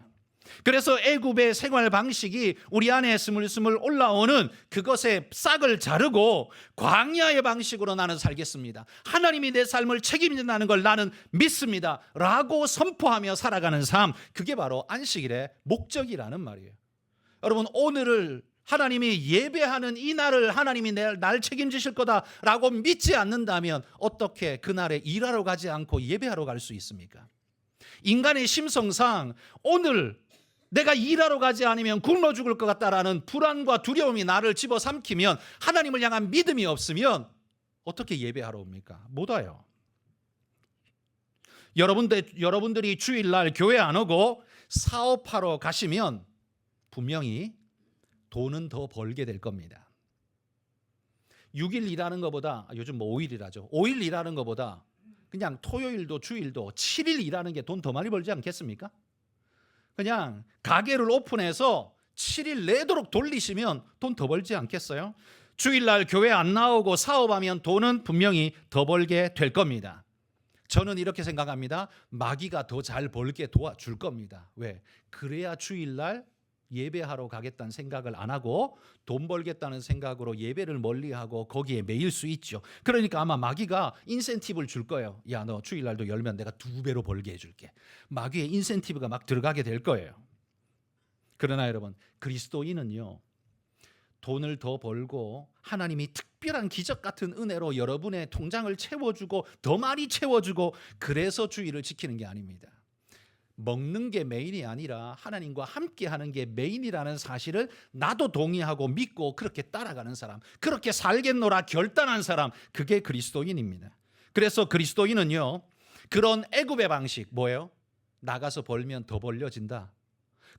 그래서 애굽의 생활 방식이 우리 안에 스물스물 올라오는 그것의 싹을 자르고 광야의 방식으로 나는 살겠습니다. 하나님이 내 삶을 책임진다는 걸 나는 믿습니다. 라고 선포하며 살아가는 삶, 그게 바로 안식일의 목적이라는 말이에요. 여러분, 오늘을 하나님이 예배하는 이 날을 하나님이 날 책임지실 거다라고 믿지 않는다면 어떻게 그날에 일하러 가지 않고 예배하러 갈 수 있습니까? 인간의 심성상 오늘 내가 일하러 가지 않으면 굶어 죽을 것 같다라는 불안과 두려움이 나를 집어삼키면, 하나님을 향한 믿음이 없으면 어떻게 예배하러 옵니까? 못 와요. 여러분들이 주일날 교회 안 오고 사업하러 가시면 분명히 돈은 더 벌게 될 겁니다. 6일 일하는 것보다, 요즘 뭐 5일 일하죠. 5일 일하는 것보다 그냥 토요일도 주일도 7일 일하는 게 돈 더 많이 벌지 않겠습니까? 그냥 가게를 오픈해서 7일 내도록 돌리시면 돈 더 벌지 않겠어요? 주일날 교회 안 나오고 사업하면 돈은 분명히 더 벌게 될 겁니다. 저는 이렇게 생각합니다. 마귀가 더 잘 벌게 도와줄 겁니다. 왜? 그래야 주일날 예배하러 가겠다는 생각을 안 하고 돈 벌겠다는 생각으로 예배를 멀리하고 거기에 매일 수 있죠. 그러니까 아마 마귀가 인센티브를 줄 거예요. 야, 너 주일날도 열면 내가 2배로 벌게 해줄게. 마귀의 인센티브가 막 들어가게 될 거예요. 그러나 여러분, 그리스도인은요, 돈을 더 벌고 하나님이 특별한 기적 같은 은혜로 여러분의 통장을 채워주고 더 많이 채워주고 그래서 주일을 지키는 게 아닙니다. 먹는 게 메인이 아니라 하나님과 함께 하는 게 메인이라는 사실을 나도 동의하고 믿고 그렇게 따라가는 사람, 그렇게 살겠노라 결단한 사람, 그게 그리스도인입니다. 그래서 그리스도인은요, 그런 애굽의 방식, 뭐예요? 나가서 벌면 더 벌려진다,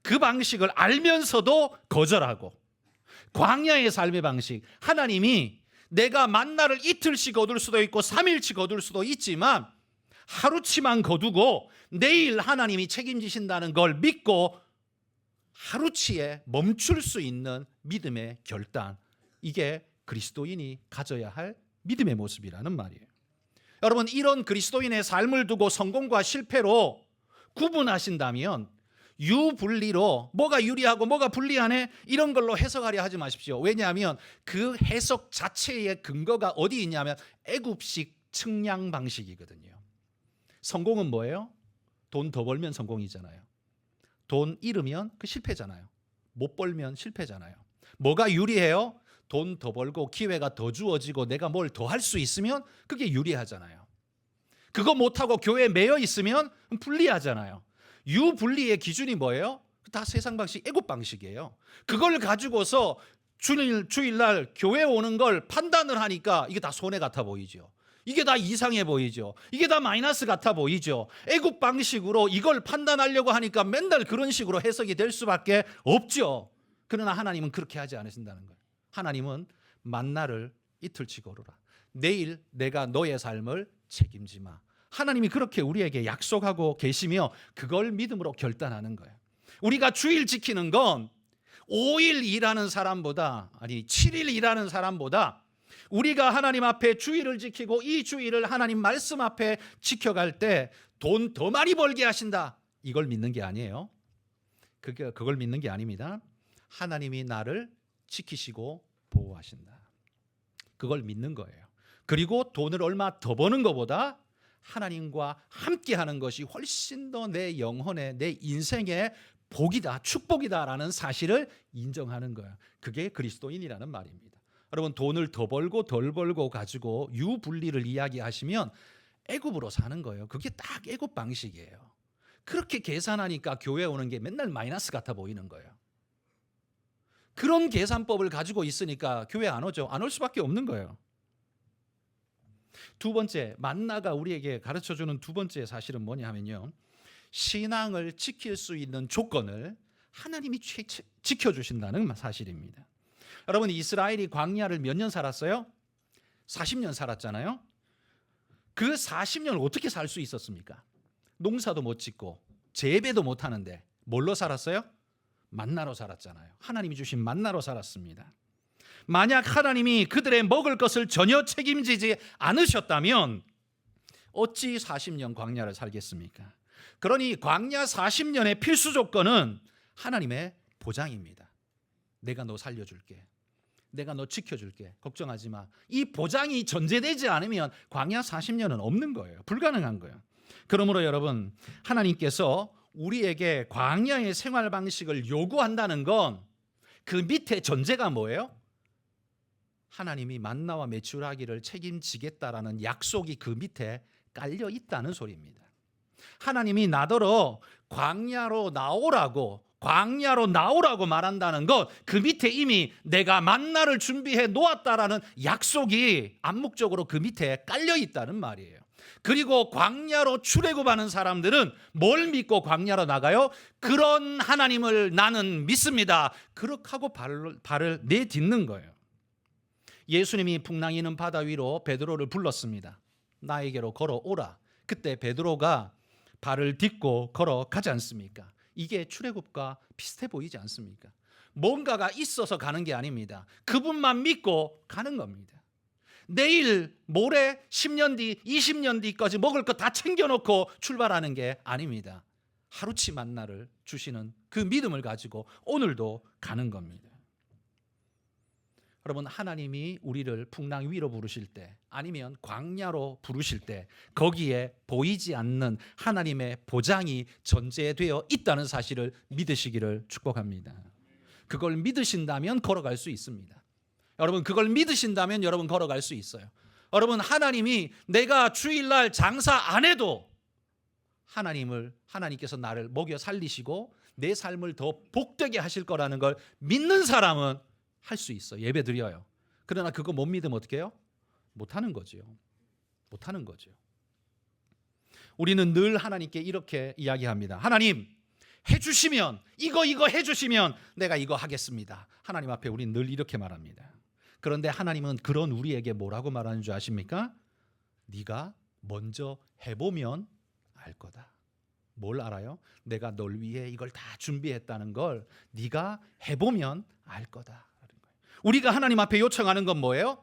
그 방식을 알면서도 거절하고, 광야의 삶의 방식, 하나님이 내가 만나를 이틀씩 거둘 수도 있고 3일치 거둘 수도 있지만 하루치만 거두고 내일 하나님이 책임지신다는 걸 믿고 하루치에 멈출 수 있는 믿음의 결단, 이게 그리스도인이 가져야 할 믿음의 모습이라는 말이에요. 여러분, 이런 그리스도인의 삶을 두고 성공과 실패로 구분하신다면 유분리로 뭐가 유리하고 뭐가 불리하네 이런 걸로 해석하려 하지 마십시오. 왜냐하면 그 해석 자체의 근거가 어디 있냐면 애굽식 측량 방식이거든요. 성공은 뭐예요? 돈 더 벌면 성공이잖아요. 돈 잃으면 그 실패잖아요. 못 벌면 실패잖아요. 뭐가 유리해요? 돈 더 벌고 기회가 더 주어지고 내가 뭘 더 할 수 있으면 그게 유리하잖아요. 그거 못하고 교회에 매여 있으면 불리하잖아요. 유분리의 기준이 뭐예요? 다 세상 방식, 애굽 방식이에요. 그걸 가지고서 주일날 교회 오는 걸 판단을 하니까 이게 다 손해 같아 보이죠. 이게 다 이상해 보이죠. 이게 다 마이너스 같아 보이죠. 애굽 방식으로 이걸 판단하려고 하니까 맨날 그런 식으로 해석이 될 수밖에 없죠. 그러나 하나님은 그렇게 하지 않으신다는 거예요. 하나님은 만나를 이틀치 거두라. 내일 내가 너의 삶을 책임지마. 하나님이 그렇게 우리에게 약속하고 계시며 그걸 믿음으로 결단하는 거예요. 우리가 주일 지키는 건 5일 일하는 사람보다, 아니 7일 일하는 사람보다 우리가 하나님 앞에 주일을 지키고 이 주일을 하나님 말씀 앞에 지켜갈 때 돈 더 많이 벌게 하신다, 이걸 믿는 게 아니에요. 그걸 믿는 게 아닙니다. 하나님이 나를 지키시고 보호하신다, 그걸 믿는 거예요. 그리고 돈을 얼마 더 버는 것보다 하나님과 함께하는 것이 훨씬 더 내 영혼의, 내 인생의 복이다, 축복이다라는 사실을 인정하는 거예요. 그게 그리스도인이라는 말입니다. 여러분, 돈을 더 벌고 덜 벌고 가지고 유분리를 이야기하시면 애굽으로 사는 거예요. 그게 딱 애굽 방식이에요. 그렇게 계산하니까 교회 오는 게 맨날 마이너스 같아 보이는 거예요. 그런 계산법을 가지고 있으니까 교회 안 오죠. 안 올 수밖에 없는 거예요. 두 번째, 만나가 우리에게 가르쳐주는 두 번째 사실은 뭐냐 하면요, 신앙을 지킬 수 있는 조건을 하나님이 지켜주신다는 사실입니다. 여러분, 이스라엘이 광야를 몇 년 살았어요? 40년 살았잖아요. 그 40년을 어떻게 살 수 있었습니까? 농사도 못 짓고 재배도 못 하는데 뭘로 살았어요? 만나로 살았잖아요. 하나님이 주신 만나로 살았습니다. 만약 하나님이 그들의 먹을 것을 전혀 책임지지 않으셨다면 어찌 40년 광야를 살겠습니까? 그러니 광야 40년의 필수 조건은 하나님의 보장입니다. 내가 너 살려줄게. 내가 너 지켜줄게. 걱정하지 마. 이 보장이 전제되지 않으면 광야 40년은 없는 거예요. 불가능한 거예요. 그러므로 여러분, 하나님께서 우리에게 광야의 생활 방식을 요구한다는 건 그 밑에 전제가 뭐예요? 하나님이 만나와 메추라기를 책임지겠다라는 약속이 그 밑에 깔려 있다는 소리입니다. 하나님이 나더러 광야로 나오라고 말한다는 것, 그 밑에 이미 내가 만나를 준비해 놓았다라는 약속이 암묵적으로 그 밑에 깔려 있다는 말이에요. 그리고 광야로 출애굽하는 사람들은 뭘 믿고 광야로 나가요? 그런 하나님을 나는 믿습니다. 그렇게 하고 발을 내딛는 거예요. 예수님이 풍랑이는 바다 위로 베드로를 불렀습니다. 나에게로 걸어오라. 그때 베드로가 발을 딛고 걸어가지 않습니까? 이게 출애굽과 비슷해 보이지 않습니까? 뭔가가 있어서 가는 게 아닙니다. 그분만 믿고 가는 겁니다. 내일, 모레, 10년 뒤, 20년 뒤까지 먹을 거 다 챙겨놓고 출발하는 게 아닙니다. 하루치 만나를 주시는 그 믿음을 가지고 오늘도 가는 겁니다. 여러분, 하나님이 우리를 풍랑 위로 부르실 때 아니면 광야로 부르실 때 거기에 보이지 않는 하나님의 보장이 전제되어 있다는 사실을 믿으시기를 축복합니다. 그걸 믿으신다면 걸어갈 수 있습니다. 여러분, 그걸 믿으신다면 여러분 걸어갈 수 있어요. 여러분, 하나님이 내가 주일날 장사 안 해도 하나님께서 나를 먹여 살리시고 내 삶을 더 복되게 하실 거라는 걸 믿는 사람은 할 수 있어. 예배 드려요. 그러나 그거 못 믿으면 어떻게 해요? 못하는 거죠. 못하는 거죠. 우리는 늘 하나님께 이렇게 이야기합니다. 하나님, 해주시면 이거 해주시면 내가 이거 하겠습니다. 하나님 앞에 우리는 늘 이렇게 말합니다. 그런데 하나님은 그런 우리에게 뭐라고 말하는 줄 아십니까? 네가 먼저 해보면 알 거다. 뭘 알아요? 내가 널 위해 이걸 다 준비했다는 걸 네가 해보면 알 거다. 우리가 하나님 앞에 요청하는 건 뭐예요?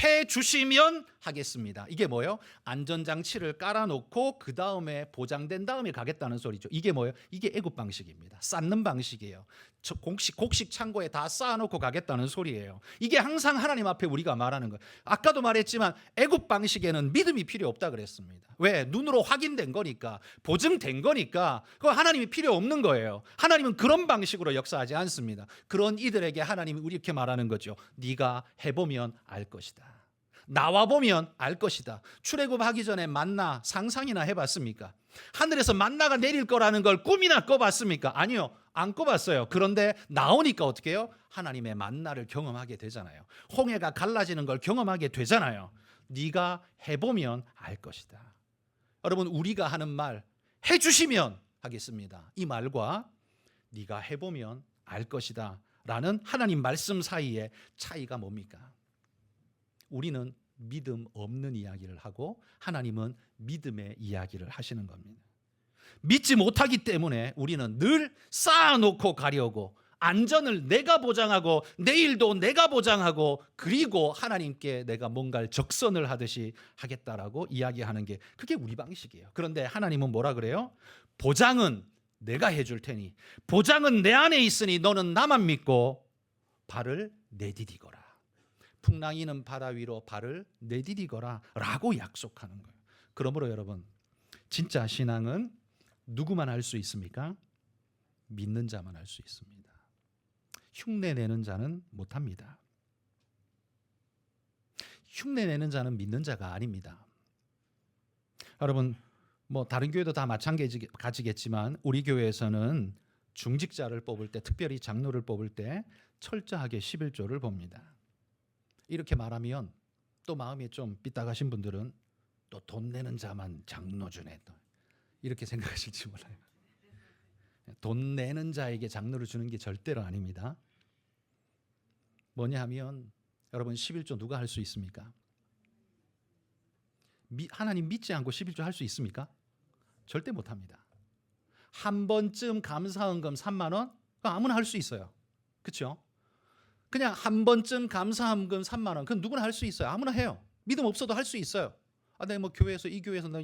해 주시면 하겠습니다. 이게 뭐예요? 안전장치를 깔아놓고 그 다음에 보장된 다음에 가겠다는 소리죠. 이게 뭐예요? 이게 애굽 방식입니다. 쌓는 방식이에요. 곡식 창고에 다 쌓아놓고 가겠다는 소리예요. 이게 항상 하나님 앞에 우리가 말하는 거예요. 아까도 말했지만 애굽 방식에는 믿음이 필요 없다 그랬습니다. 왜? 눈으로 확인된 거니까, 보증된 거니까 그거 하나님이 필요 없는 거예요. 하나님은 그런 방식으로 역사하지 않습니다. 그런 이들에게 하나님이 이렇게 말하는 거죠. 네가 해보면 알 것이다. 나와보면 알 것이다. 출애굽하기 전에 만나 상상이나 해봤습니까? 하늘에서 만나가 내릴 거라는 걸 꿈이나 꿔봤습니까? 아니요, 안 꿔봤어요. 그런데 나오니까 어떻게 해요? 하나님의 만나를 경험하게 되잖아요. 홍해가 갈라지는 걸 경험하게 되잖아요. 네가 해보면 알 것이다. 여러분, 우리가 하는 말 해주시면 하겠습니다. 이 말과 네가 해보면 알 것이다 라는 하나님 말씀 사이의 차이가 뭡니까? 우리는 믿음 없는 이야기를 하고 하나님은 믿음의 이야기를 하시는 겁니다. 믿지 못하기 때문에 우리는 늘 쌓아놓고 가려고, 안전을 내가 보장하고 내일도 내가 보장하고, 그리고 하나님께 내가 뭔가를 적선을 하듯이 하겠다라고 이야기하는 게 그게 우리 방식이에요. 그런데 하나님은 뭐라 그래요? 보장은 내가 해줄 테니, 보장은 내 안에 있으니 너는 나만 믿고 발을 내디디거라. 풍랑이는 바다 위로 발을 내디디거라 라고 약속하는 거예요. 그러므로 여러분, 진짜 신앙은 누구만 할 수 있습니까? 믿는 자만 할 수 있습니다. 흉내내는 자는 못합니다. 흉내내는 자는 믿는 자가 아닙니다. 여러분, 뭐 다른 교회도 다 마찬가지겠지만 우리 교회에서는 중직자를 뽑을 때, 특별히 장로를 뽑을 때 철저하게 11조를 봅니다. 이렇게 말하면 또 마음이 좀 삐딱하신 분들은 또 돈 내는 자만 장로 주네, 또 이렇게 생각하실지 몰라요. 돈 내는 자에게 장로를 주는 게 절대로 아닙니다. 뭐냐 하면 여러분, 11조 누가 할 수 있습니까? 하나님 믿지 않고 11조 할 수 있습니까? 절대 못합니다. 한 번쯤 감사헌금 3만 원? 아무나 할 수 있어요. 그렇죠? 그냥 한 번쯤 감사헌금 3만 원, 그건 누구나 할 수 있어요. 아무나 해요. 믿음 없어도 할 수 있어요. 내가 뭐 교회에서 이 교회에서 나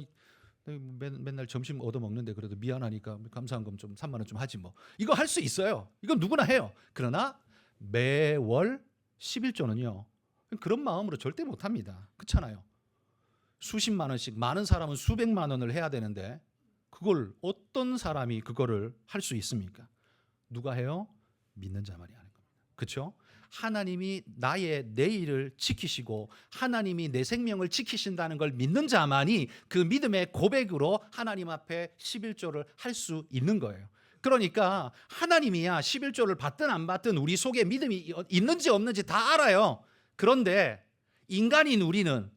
맨날 점심 얻어 먹는데 그래도 미안하니까 감사한금 좀 3만 원 좀 하지 뭐. 이거 할 수 있어요. 이건 누구나 해요. 그러나 매월 11조는요. 그런 마음으로 절대 못 합니다. 그렇잖아요. 수십만 원씩, 많은 사람은 수백만 원을 해야 되는데 그걸 어떤 사람이 그거를 할 수 있습니까? 누가 해요? 믿는 자만이 하는 겁니다. 그렇죠? 하나님이 나의 내일을 지키시고 하나님이 내 생명을 지키신다는 걸 믿는 자만이 그 믿음의 고백으로 하나님 앞에 11조를 할 수 있는 거예요. 그러니까 하나님이야 11조를 받든 안 받든 우리 속에 믿음이 있는지 없는지 다 알아요. 그런데 인간인 우리는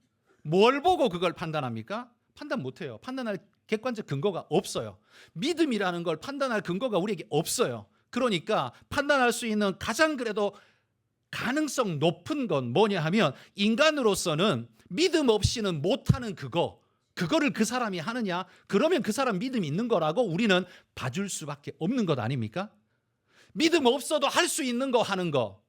뭘 보고 그걸 판단합니까? 판단 못해요. 판단할 객관적 근거가 없어요. 믿음이라는 걸 판단할 근거가 우리에게 없어요. 그러니까 판단할 수 있는 가장 그래도 가능성 높은 건 뭐냐 하면 인간으로서는 믿음 없이는 못하는 그거를 그 사람이 하느냐? 그러면 그 사람 믿음이 있는 거라고 우리는 봐줄 수밖에 없는 것 아닙니까? 믿음 없어도 할 수 있는 거 하는 거,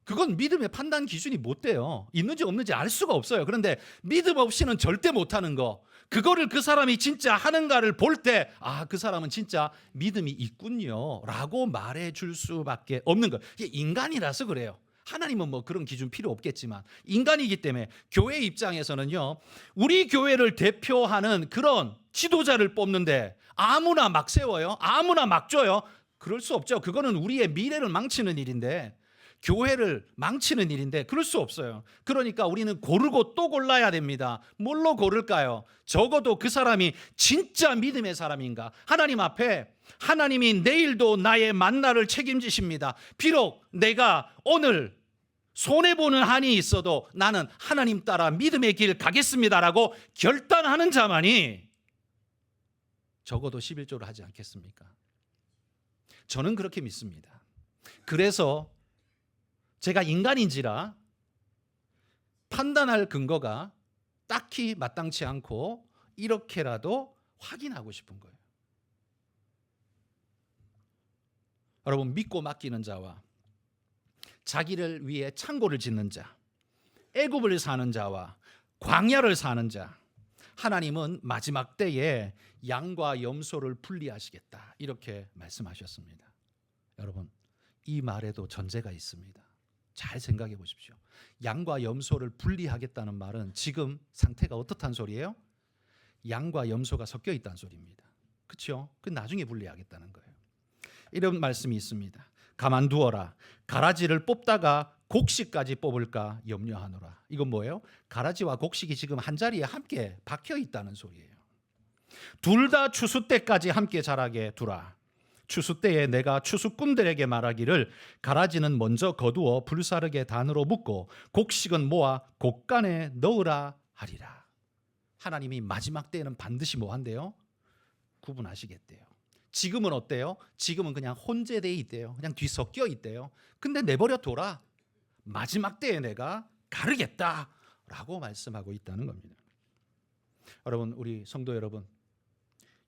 그건 믿음의 판단 기준이 못 돼요. 있는지 없는지 알 수가 없어요. 그런데 믿음 없이는 절대 못하는 거, 그거를 그 사람이 진짜 하는가를 볼 때 그 사람은 진짜 믿음이 있군요 라고 말해줄 수밖에 없는 거예요. 이게 인간이라서 그래요. 하나님은 뭐 그런 기준 필요 없겠지만 인간이기 때문에 교회 입장에서는요, 우리 교회를 대표하는 그런 지도자를 뽑는데 아무나 막 세워요? 아무나 막 줘요? 그럴 수 없죠. 그거는 우리의 미래를 망치는 일인데, 교회를 망치는 일인데 그럴 수 없어요. 그러니까 우리는 고르고 또 골라야 됩니다. 뭘로 고를까요? 적어도 그 사람이 진짜 믿음의 사람인가? 하나님 앞에 하나님이 내일도 나의 만나를 책임지십니다. 비록 내가 오늘 손해보는 한이 있어도 나는 하나님 따라 믿음의 길 가겠습니다라고 결단하는 자만이 적어도 11조를 하지 않겠습니까? 저는 그렇게 믿습니다. 그래서 제가 인간인지라 판단할 근거가 딱히 마땅치 않고 이렇게라도 확인하고 싶은 거예요. 여러분, 믿고 맡기는 자와 자기를 위해 창고를 짓는 자, 애굽을 사는 자와 광야를 사는 자, 하나님은 마지막 때에 양과 염소를 분리하시겠다 이렇게 말씀하셨습니다. 여러분, 이 말에도 전제가 있습니다. 잘 생각해 보십시오. 양과 염소를 분리하겠다는 말은 지금 상태가 어떻다는 소리예요? 양과 염소가 섞여 있다는 소리입니다. 그렇죠? 그 나중에 분리하겠다는 거예요. 이런 말씀이 있습니다. 가만두어라. 가라지를 뽑다가 곡식까지 뽑을까 염려하노라. 이건 뭐예요? 가라지와 곡식이 지금 한 자리에 함께 박혀 있다는 소리예요. 둘 다 추수 때까지 함께 자라게 두라. 추수 때에 내가 추수꾼들에게 말하기를 가라지는 먼저 거두어 불사르게 단으로 묶고 곡식은 모아 곡간에 넣으라 하리라. 하나님이 마지막 때에는 반드시 뭐 한대요? 구분하시겠대요. 지금은 어때요? 지금은 그냥 혼재되어 있대요. 그냥 뒤섞여 있대요. 근데 내버려 둬라. 마지막 때에 내가 가르겠다라고 말씀하고 있다는 겁니다. 여러분, 우리 성도 여러분,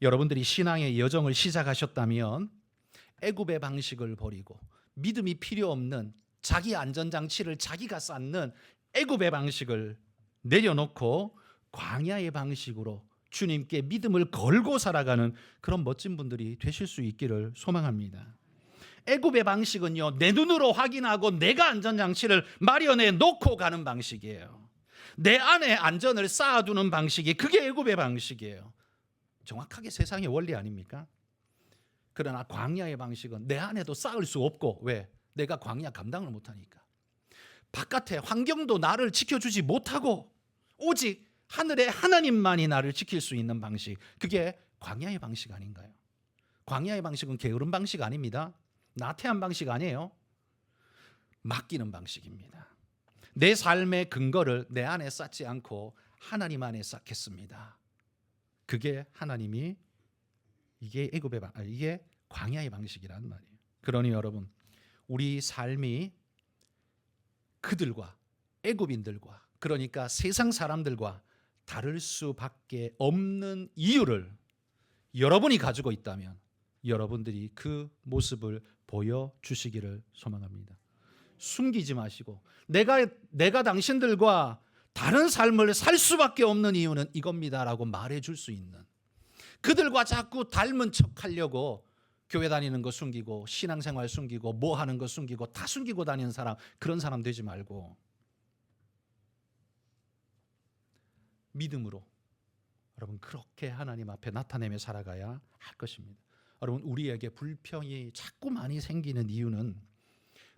여러분들이 신앙의 여정을 시작하셨다면 애굽의 방식을 버리고 믿음이 필요 없는 자기 안전장치를 자기가 쌓는 애굽의 방식을 내려놓고 광야의 방식으로 주님께 믿음을 걸고 살아가는 그런 멋진 분들이 되실 수 있기를 소망합니다. 애굽의 방식은요, 내 눈으로 확인하고 내가 안전장치를 마련해 놓고 가는 방식이에요. 내 안에 안전을 쌓아두는 방식이, 그게 애굽의 방식이에요. 정확하게 세상의 원리 아닙니까? 그러나 광야의 방식은 내 안에도 쌓을 수 없고, 왜? 내가 광야 감당을 못하니까. 바깥에 환경도 나를 지켜주지 못하고 오직 하늘의 하나님만이 나를 지킬 수 있는 방식, 그게 광야의 방식 아닌가요? 광야의 방식은 게으른 방식 아닙니다. 나태한 방식 아니에요. 맡기는 방식입니다. 내 삶의 근거를 내 안에 쌓지 않고 하나님 안에 쌓겠습니다. 그게 하나님이, 이게 애굽의 이게 광야의 방식이란 말이에요. 그러니 여러분, 우리 삶이 그들과 애굽인들과, 그러니까 세상 사람들과 다를 수밖에 없는 이유를 여러분이 가지고 있다면 여러분들이 그 모습을 보여주시기를 소망합니다. 숨기지 마시고 내가 당신들과 다른 삶을 살 수밖에 없는 이유는 이겁니다라고 말해줄 수 있는 그들과 자꾸 닮은 척 하려고 교회 다니는 거 숨기고 신앙생활 숨기고 뭐 하는 거 숨기고 다 숨기고 다니는 사람, 그런 사람 되지 말고 믿음으로 여러분 그렇게 하나님 앞에 나타내며 살아가야 할 것입니다. 여러분 우리에게 불평이 자꾸 많이 생기는 이유는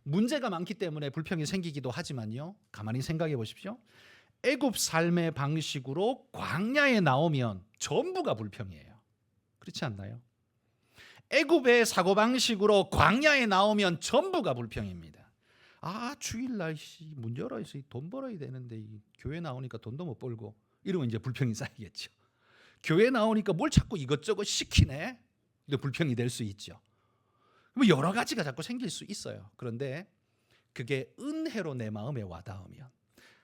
문제가 많기 때문에 불평이 생기기도 하지만요, 가만히 생각해 보십시오. 애굽 삶의 방식으로 광야에 나오면 전부가 불평이에요. 그렇지 않나요? 애굽의 사고방식으로 광야에 나오면 전부가 불평입니다. 아, 주일날 문 열어 있어, 돈 벌어야 되는데 이 교회 나오니까 돈도 못 벌고, 이러면 이제 불평이 쌓이겠죠. 교회 나오니까 뭘 자꾸 이것저것 시키네, 이제 불평이 될 수 있죠. 여러 가지가 자꾸 생길 수 있어요. 그런데 그게 은혜로 내 마음에 와닿으면,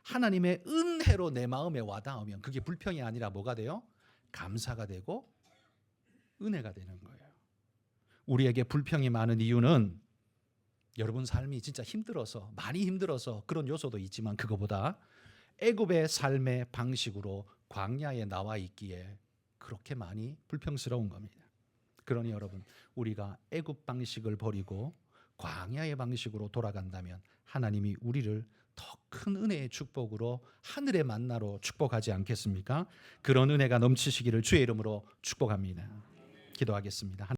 하나님의 은혜로 내 마음에 와닿으면 그게 불평이 아니라 뭐가 돼요? 감사가 되고 은혜가 되는 거예요. 우리에게 불평이 많은 이유는 여러분 삶이 진짜 힘들어서, 많이 힘들어서 그런 요소도 있지만, 그거보다 애굽의 삶의 방식으로 광야에 나와 있기에 그렇게 많이 불평스러운 겁니다. 그러니 여러분, 우리가 애굽 방식을 버리고 광야의 방식으로 돌아간다면 하나님이 우리를 더 큰 은혜의 축복으로 하늘의 만나로 축복하지 않겠습니까? 그런 은혜가 넘치시기를 주의 이름으로 축복합니다. 기도하겠습니다.